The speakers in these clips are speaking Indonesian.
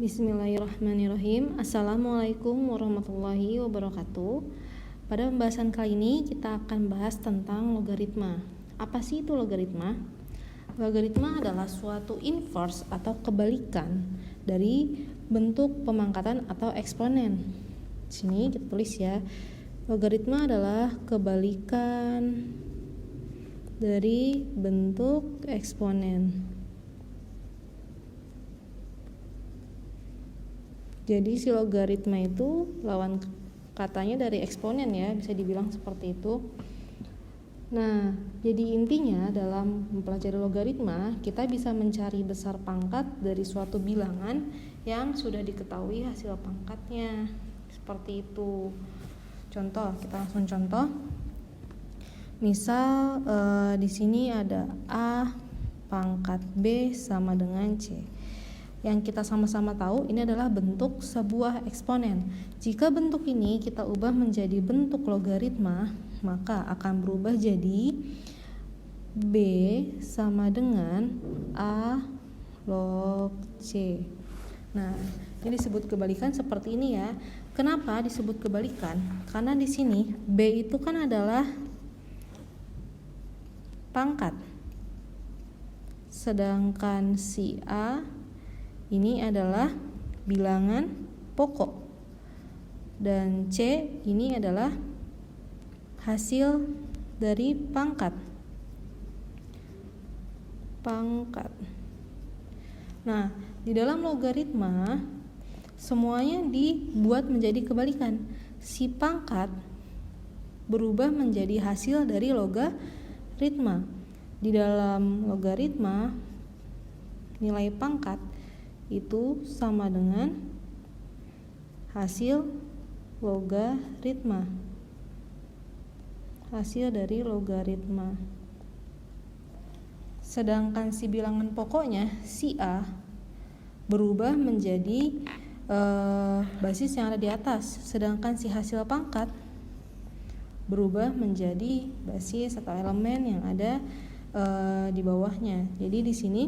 Bismillahirrahmanirrahim. Assalamualaikum warahmatullahi wabarakatuh. Pada pembahasan kali ini kita akan bahas tentang logaritma. Apa sih itu logaritma? Logaritma adalah suatu inverse atau kebalikan dari bentuk pemangkatan atau eksponen. Di sini kita tulis ya. Logaritma adalah kebalikan dari bentuk eksponen. Jadi si logaritma itu lawan katanya dari eksponen ya, bisa dibilang seperti itu. Nah, jadi intinya dalam mempelajari logaritma, kita bisa mencari besar pangkat dari suatu bilangan yang sudah diketahui hasil pangkatnya. Seperti itu. Contoh, kita langsung contoh. Misal di sini ada A pangkat B sama dengan C. Yang kita sama-sama tahu ini adalah bentuk sebuah eksponen. Jika bentuk ini kita ubah menjadi bentuk logaritma, maka akan berubah jadi B sama dengan A log C. Nah, ini disebut kebalikan seperti ini ya. Kenapa disebut kebalikan? Karena di sini B itu kan adalah pangkat. Sedangkan si A ini adalah bilangan pokok dan C ini adalah hasil dari pangkat. Nah, di dalam logaritma semuanya dibuat menjadi kebalikan. Si pangkat berubah menjadi hasil dari logaritma. Di dalam logaritma nilai pangkat itu sama dengan hasil logaritma. Hasil dari logaritma. Sedangkan si bilangan pokoknya, si A, berubah menjadi basis yang ada di atas. Sedangkan si hasil pangkat berubah menjadi basis atau elemen yang ada di bawahnya. Jadi di sini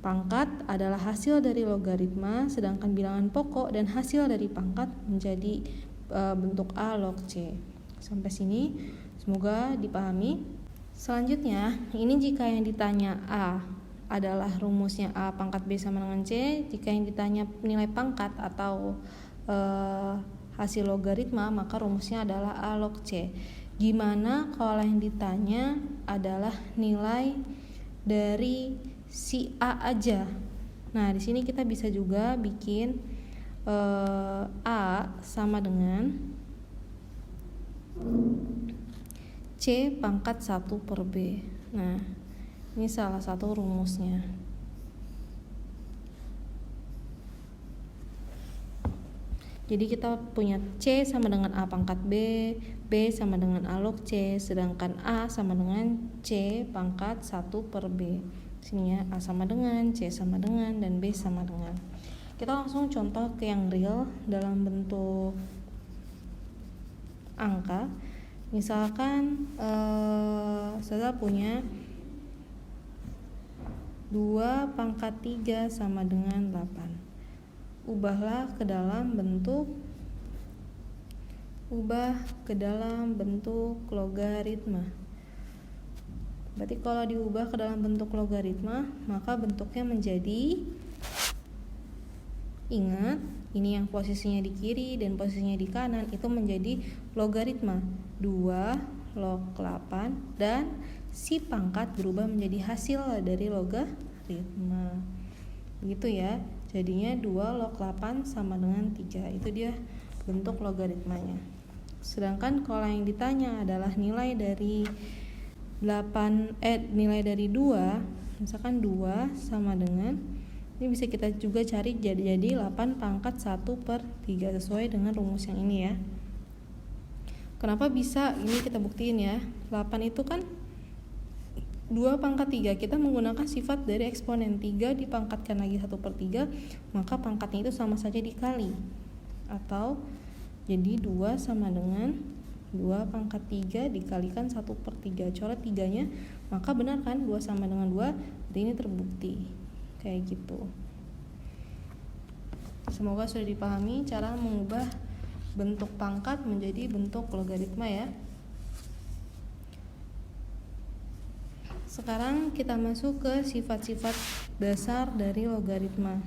pangkat adalah hasil dari logaritma, sedangkan bilangan pokok dan hasil dari pangkat menjadi bentuk A log C. Sampai sini semoga dipahami. Selanjutnya, ini jika yang ditanya A adalah rumusnya A pangkat B sama dengan C. Jika yang ditanya nilai pangkat atau hasil logaritma, maka rumusnya adalah A log C. Gimana kalau yang ditanya adalah nilai dari si A aja? Nah, di sini kita bisa juga bikin A sama dengan C pangkat 1 per B. Nah, ini salah satu rumusnya. Jadi kita punya C sama dengan A pangkat B, B sama dengan A log C, sedangkan A sama dengan C pangkat 1 per B. Sini ya, A sama dengan, C sama dengan, dan B sama dengan. Kita langsung contoh ke yang real dalam bentuk angka. Misalkan saya punya 2 pangkat 3 sama dengan 8. Ubah ke dalam bentuk logaritma. Berarti kalau diubah ke dalam bentuk logaritma, maka bentuknya menjadi, ingat, ini yang posisinya di kiri dan posisinya di kanan, itu menjadi logaritma 2 log 8, dan si pangkat berubah menjadi hasil dari logaritma. Begitu ya, jadinya 2 log 8 sama dengan 3, itu dia bentuk logaritmanya. Sedangkan kalau yang ditanya adalah nilai dari 2, misalkan 2 sama dengan, ini bisa kita juga cari jadi 8 pangkat 1 per 3 sesuai dengan rumus yang ini ya. Kenapa bisa? Ini kita buktiin ya. 8 itu kan 2 pangkat 3, kita menggunakan sifat dari eksponen. 3 dipangkatkan lagi 1 per 3, maka pangkatnya itu sama saja dikali. Atau jadi 2 sama dengan 2 pangkat 3 dikalikan 1 per 3, coret 3-nya, maka benar kan 2 sama dengan 2, berarti ini terbukti kayak gitu. Semoga sudah dipahami cara mengubah bentuk pangkat menjadi bentuk logaritma ya. Sekarang kita masuk ke sifat-sifat dasar dari logaritma.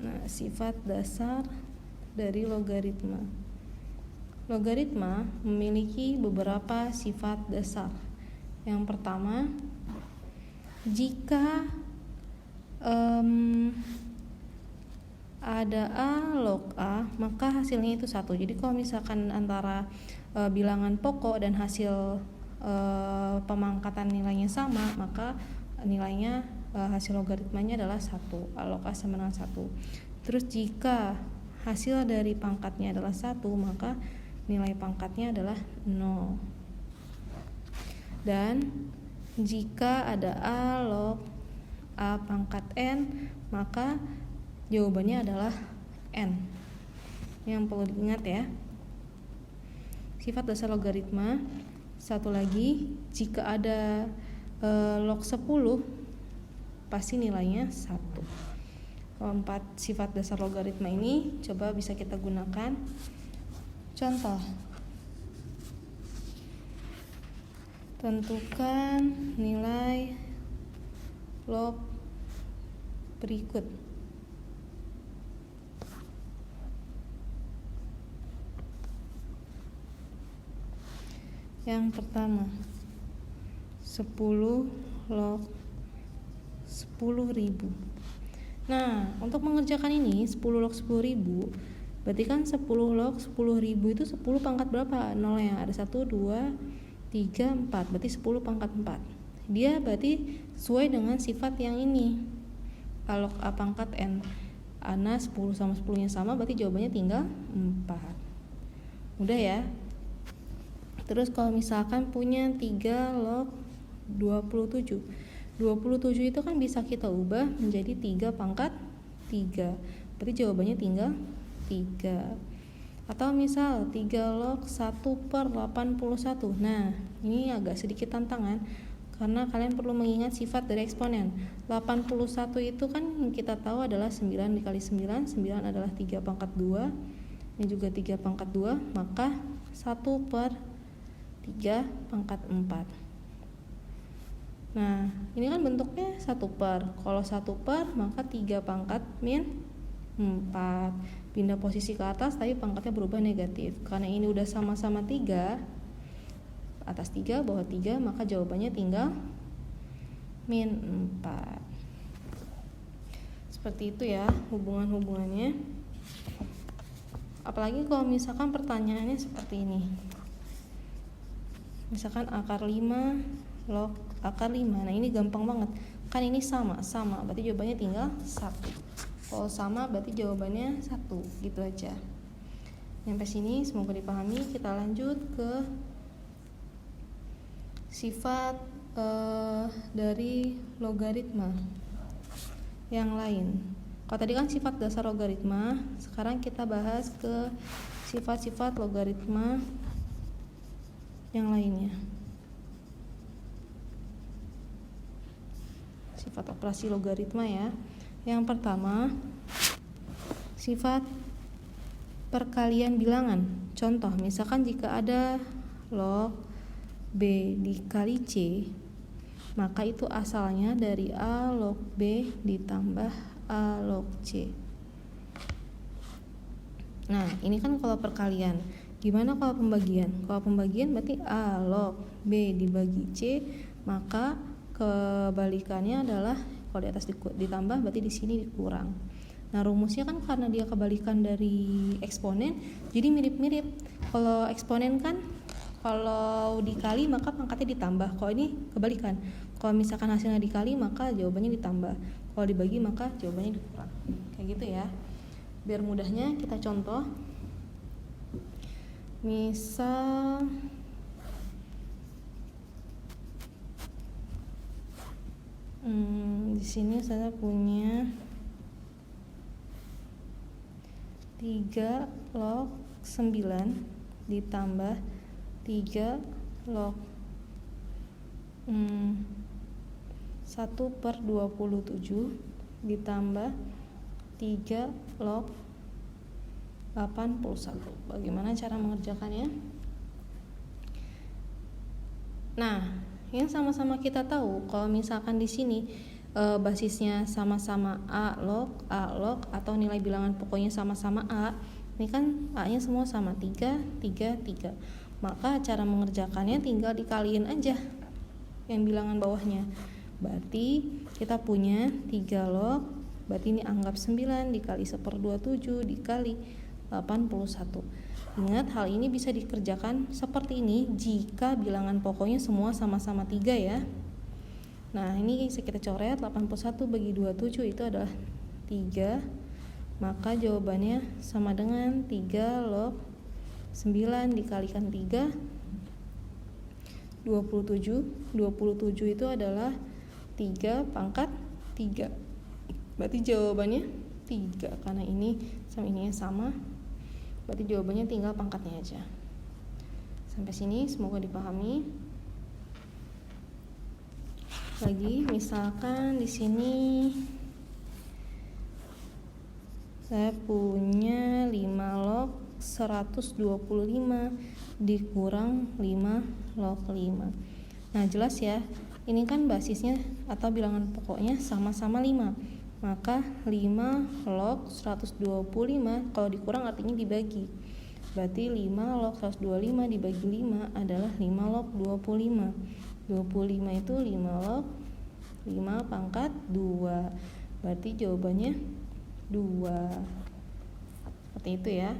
Nah, sifat dasar dari logaritma. Logaritma memiliki beberapa sifat dasar. Yang pertama, jika ada A log A, maka hasilnya itu 1. Jadi kalau misalkan antara bilangan pokok dan hasil pemangkatan nilainya sama, maka nilainya hasil logaritmanya adalah 1. A log A sama dengan 1. Terus jika hasil dari pangkatnya adalah 1, maka nilai pangkatnya adalah 0. Dan jika ada A log A pangkat N, maka jawabannya adalah N. Yang perlu diingat ya. Sifat dasar logaritma. Satu lagi, jika ada log 10, pasti nilainya 1. Empat sifat dasar logaritma ini coba bisa kita gunakan. Contoh, tentukan nilai log berikut. Yang pertama, 10 log 10.000. Nah, untuk mengerjakan ini 10 log 10.000, berarti kan 10 log 10.000 itu 10 pangkat berapa? 0 ya, ada 1, 2, 3, 4, berarti 10 pangkat 4. Dia berarti sesuai dengan sifat yang ini, A log A pangkat N. Ana 10 sama 10 nya sama, berarti jawabannya tinggal 4. Mudah ya. Terus kalau misalkan punya 3 log 27. 27 itu kan bisa kita ubah menjadi 3 pangkat 3. Berarti jawabannya tinggal 3. Atau misal 3 log 1/81. Nah, ini agak sedikit tantangan karena kalian perlu mengingat sifat dari eksponen. 81 itu kan kita tahu adalah 9 dikali 9. 9 adalah 3 pangkat 2. Ini juga 3 pangkat 2, maka 1/3 pangkat 4. Nah, ini kan bentuknya 1/. Kalau 1/, maka 3 pangkat min 4. Pindah posisi ke atas tapi pangkatnya berubah negatif. Karena ini udah sama-sama 3, atas 3, bawah 3, maka jawabannya tinggal min 4. Seperti itu ya hubungan-hubungannya. Apalagi kalau misalkan pertanyaannya seperti ini. Misalkan akar 5 log akar 5. Nah, ini gampang banget. Kan ini sama, berarti jawabannya tinggal 1. Kalau sama berarti jawabannya 1. Gitu aja. Sampai sini semoga dipahami. Kita lanjut ke sifat dari logaritma yang lain. Kalau tadi kan sifat dasar logaritma, sekarang kita bahas ke sifat-sifat logaritma yang lainnya. Sifat operasi logaritma ya. Yang pertama, sifat perkalian bilangan. Contoh, misalkan jika ada log B dikali C, maka itu asalnya dari A log B ditambah A log C. Nah, ini kan kalau perkalian. Gimana kalau pembagian? Kalau pembagian berarti A log B dibagi C, maka kebalikannya adalah kalau di atas ditambah berarti di sini dikurang. Nah, rumusnya kan karena dia kebalikan dari eksponen, jadi mirip-mirip. Kalau eksponen kan kalau dikali maka pangkatnya ditambah. Kalau ini kebalikan. Kalau misalkan hasilnya dikali maka jawabannya ditambah. Kalau dibagi maka jawabannya dikurang. Kayak gitu ya. Biar mudahnya kita contoh. Misal di sini saya punya 3 log 9 ditambah 3 log 1/27 ditambah 3 log 81. Bagaimana cara mengerjakannya? Nah, yang sama-sama kita tahu kalau misalkan di sini basisnya sama-sama A log atau nilai bilangan pokoknya sama-sama A, ini kan A-nya semua sama 3, 3, 3. Maka cara mengerjakannya tinggal dikaliin aja yang bilangan bawahnya. Berarti kita punya 3 log, berarti ini anggap 9 dikali 1/27 dikali 81. Ingat, hal ini bisa dikerjakan seperti ini jika bilangan pokoknya semua sama-sama 3 ya. Nah, ini bisa kita coret, 81 bagi 27 itu adalah 3. Maka jawabannya sama dengan 3 log 9 dikalikan 3, 27. 27 itu adalah 3 pangkat 3. Berarti jawabannya 3, karena ini sama ininya sama. Berarti jawabannya tinggal pangkatnya aja. Sampai sini semoga dipahami. Lagi misalkan di sini saya punya 5 log 125 dikurang 5 log 5. Nah, jelas ya, ini kan basisnya atau bilangan pokoknya sama-sama 5. Maka 5 log 125 kalau dikurang artinya dibagi. Berarti 5 log 125 dibagi 5 adalah 5 log 25. 25 itu 5 log 5 pangkat 2. Berarti jawabannya 2. Seperti itu ya.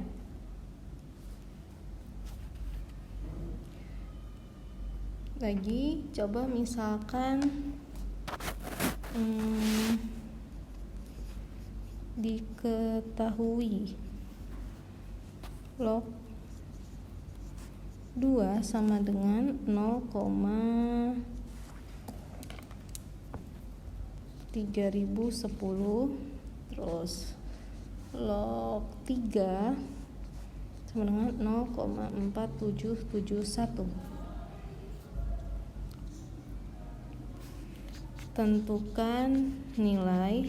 Lagi coba misalkan diketahui log 2 sama dengan 0,3010, terus log 3 sama dengan 0,4771. Tentukan nilai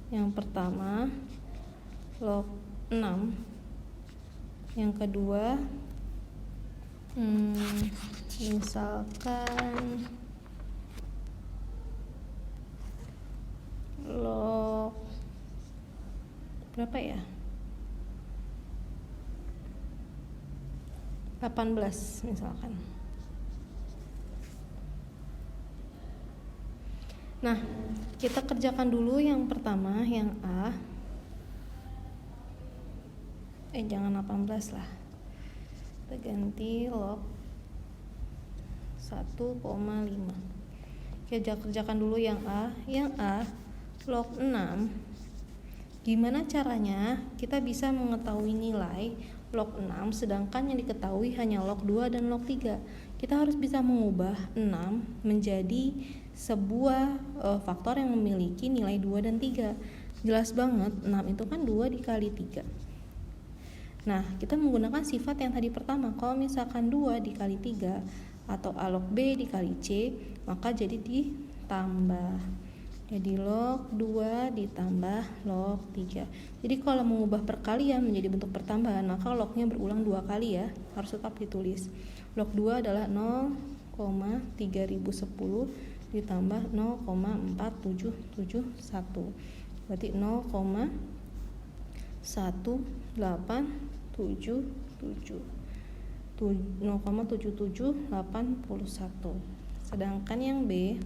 yang pertama log 6, yang kedua misalkan log berapa ya, 18 misalkan. Nah, kita kerjakan dulu yang pertama, yang A. Jangan 18 lah. Kita ganti log 1,5. Kita kerjakan dulu yang A. Yang A, log 6. Gimana caranya kita bisa mengetahui nilai log 6 sedangkan yang diketahui hanya log 2 dan log 3? Kita harus bisa mengubah 6 menjadi sebuah faktor yang memiliki nilai 2 dan 3. Jelas banget, 6 itu kan 2 dikali 3. Nah, kita menggunakan sifat yang tadi pertama. Kalau misalkan 2 dikali 3 atau A log B dikali C, maka jadi ditambah. Jadi log 2 ditambah log 3. Jadi kalau mengubah perkalian menjadi bentuk pertambahan, maka lognya berulang 2 kali ya. Harus tetap ditulis. Log 2 adalah 0,3010 ditambah 0,4771. Berarti 0,7781. Sedangkan yang B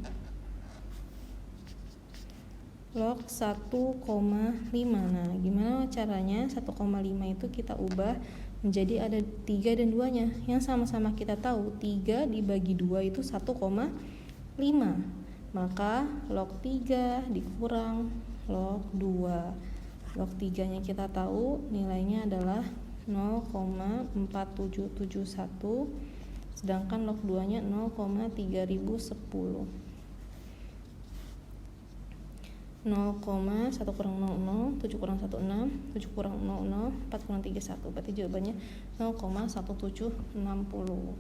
log 1,5. Nah, gimana caranya 1,5 itu kita ubah menjadi ada 3 dan 2-nya. Yang sama-sama kita tahu 3 dibagi 2 itu 1,5. Maka log 3 dikurang log 2. Log 3-nya kita tahu nilainya adalah 0,4771, sedangkan log 2-nya 0,3010. 0,1 kurang 00, 7 kurang 1 6, 7 kurang 00, 4 kurang 3 1. Berarti jawabannya 0,1760.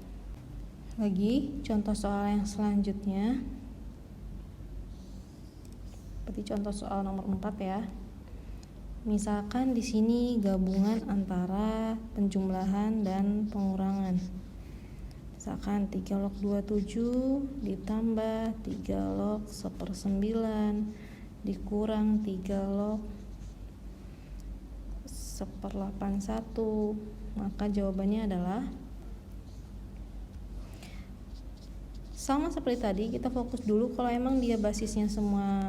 Lagi contoh soal yang selanjutnya. Seperti contoh soal nomor 4 ya. Misalkan di sini gabungan antara penjumlahan dan pengurangan. Misalkan 3 log 27 ditambah 3 log 1/9 dikurang 3 log 1/81. Maka jawabannya adalah sama seperti tadi, kita fokus dulu kalau emang dia basisnya semua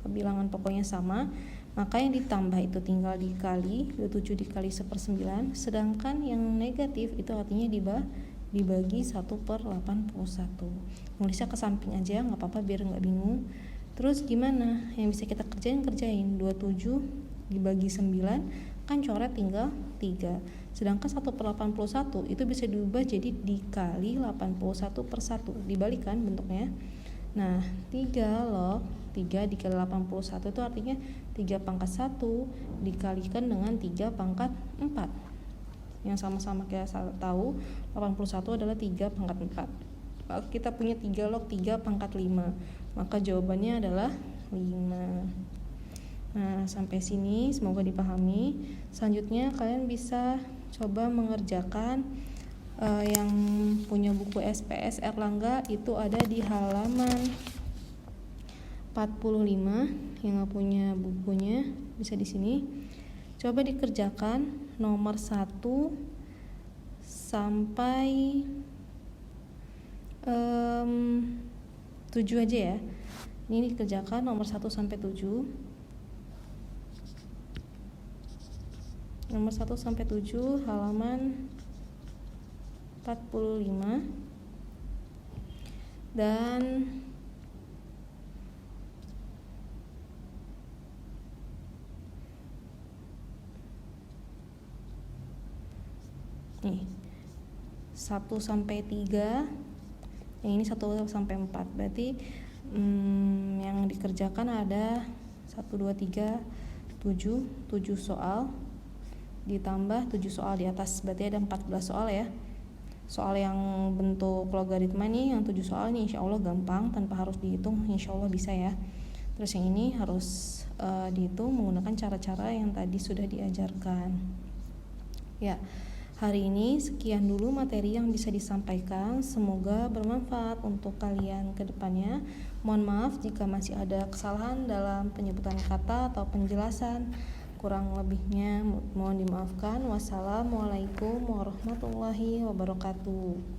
bilangan pokoknya sama, maka yang ditambah itu tinggal dikali 27 dikali 1/9, sedangkan yang negatif itu artinya dibagi 1/81. Nulisnya ke samping aja, nggak apa-apa biar nggak bingung. Terus gimana? Yang bisa kita kerjain 27 dibagi 9, kan coret tinggal 3. Sedangkan 1/81 itu bisa diubah jadi dikali 81/1, dibalikan bentuknya. Nah, 3 log 3 dikali 81 itu artinya 3 pangkat 1 dikalikan dengan 3 pangkat 4. Yang sama-sama kita tahu 81 adalah 3 pangkat 4. Maka kita punya 3 log 3 pangkat 5. Maka jawabannya adalah 5. Nah, sampai sini semoga dipahami. Selanjutnya kalian bisa coba mengerjakan yang punya buku SPS Erlangga, itu ada di halaman 45. Yang nggak punya bukunya bisa di sini. Coba dikerjakan nomor 1 sampai 7 aja ya. Ini dikerjakan nomor 1 sampai 7. Nomor 1 sampai 7 halaman 45. Dan nih 1 sampai 3, yang ini 1 sampai 4. Berarti yang dikerjakan ada 1 2 3 7 soal ditambah 7 soal di atas, berarti ada 14 soal ya. Soal yang bentuk logaritma nih, yang 7 soal nih insya Allah gampang, tanpa harus dihitung, insya Allah bisa ya. Terus yang ini harus dihitung menggunakan cara-cara yang tadi sudah diajarkan ya. Hari ini sekian dulu materi yang bisa disampaikan, semoga bermanfaat untuk kalian ke depannya. Mohon maaf jika masih ada kesalahan dalam penyebutan kata atau penjelasan. Kurang lebihnya mohon dimaafkan. Wassalamualaikum warahmatullahi wabarakatuh.